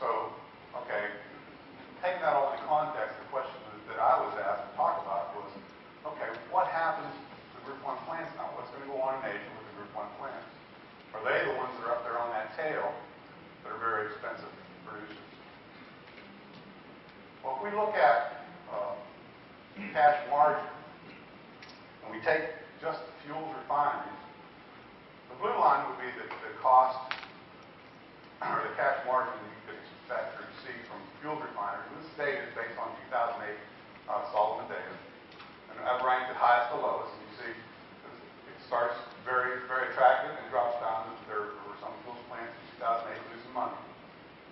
So, okay, taking that all into context, the question that I was asked to talk about was, okay, what happens to Group 1 plants now? What's going to go on in Asia with the Group 1 plants? Are they the ones that are up there on that tail that are very expensive producers? Well, if we look at cash margin, and we take just fuels refineries, the blue line would be the cost, or the cash margin that you could expect or see from fuel refineries. This data is based on 2008 Solomon data. And I've ranked it highest to lowest. And you see it starts very, very attractive and drops down. There were some fuel plants in 2008 losing money.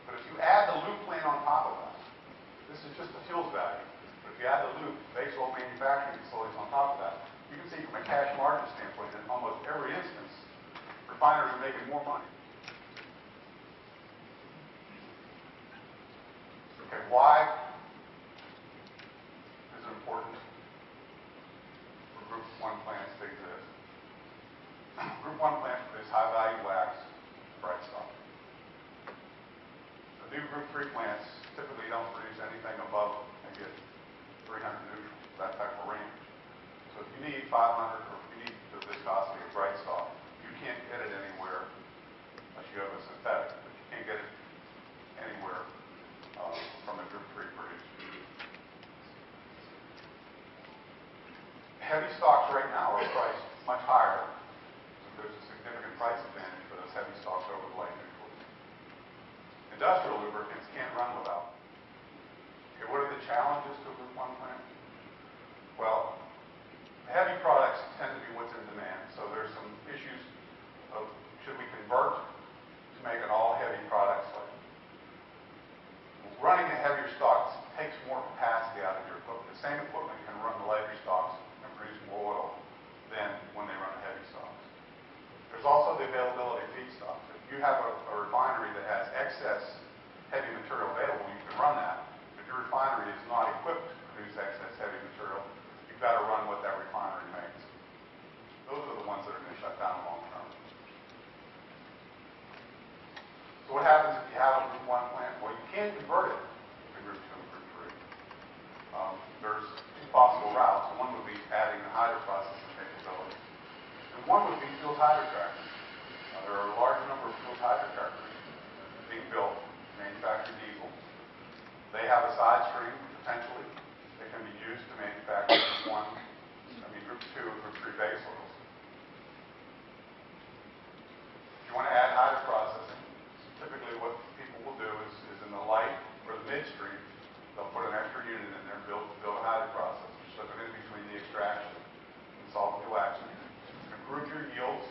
But if you add the Lube plant on top of that, this is just the fuels value. But if you add the Lube base oil manufacturing facilities on top of that, you can see from a cash margin standpoint, in almost every instance, refiners are making more money. Okay, why is it important for Group 1 plants to exist? Group 1 plants produce high-value wax, bright stock. The new Group 3 plants typically don't produce anything above maybe 300 neutral, that type of range. So if you need 500 or if you need the viscosity of bright stock, you can't get it anywhere unless you have a synthetic, but you can't get it anywhere from a Group 3 producer. Heavy stocks right now are priced much higher. So there's a significant price advantage for those heavy stocks over the light neutrals. Industrial lubricants can't run without them. Okay, what are the challenges to a Group 1 plant? Well, heavy products tend to be what's in demand. So there's some issues of should we convert to make an all-heavy product slate? Running a heavier stock takes more capacity out of your equipment. The same equipment can run the lighter stocks and produce more oil than when they run the heavy stocks. There's also the availability of feedstocks. If you have a refinery that has excess heavy material available, you can run that. If your refinery is not equipped to produce excess heavy material, you've got to run what that refinery makes. Those are the ones that are going to shut down long term. So what happens if you have a Group 1 plant? Well, you can convert it to Group 2 and Group 3. There's two possible routes. One would be adding the hydroprocessing capability. And one would be fuel hydrocrackers. There are a large number of fuel hydrocrackers being built to manufacture diesel. They have a side stream, potentially, that can be used to manufacture Group 2 and Group 3 base oils. If you want to add hydroprocessing, typically what people will do is in the light or the midstream, they'll put an extra unit in there and build a hydroprocessor. Slip it in between the extraction and solvent waxing. Improve your yields,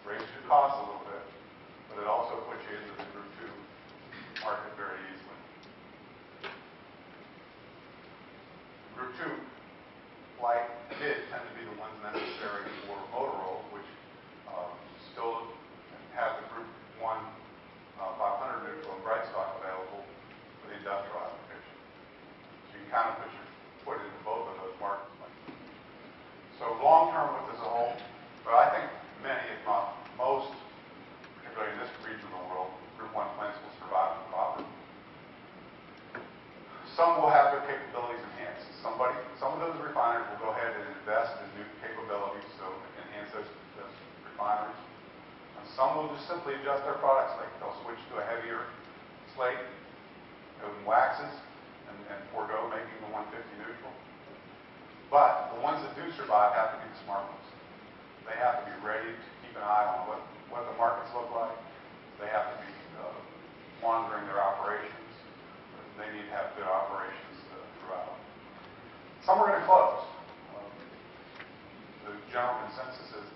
raise your costs a little bit, but it also puts you into the Group 2 market very easily. Group 2 light mid tend to be the ones necessary for motor oils, which still have the Group 1 500 neutral and bright stock available for the industrial application. So you can kind of put your foot into both of those markets. So long term with this as a whole, but I think many, if not most, particularly in this region of the world, Group 1 plants will survive and profit. Some will have their capabilities enhanced. Some of those refineries will go ahead and invest in new capabilities to enhance those refineries. And some will just simply adjust their products. Like they'll switch to a heavier slate, go in waxes, and forego making the 150 neutral. But the ones that do survive have to be the smart ones. They have to be ready to keep an eye on what the markets look like. They have to be monitoring their operations. They need to have good operations throughout. Some are going to close. The general consensus is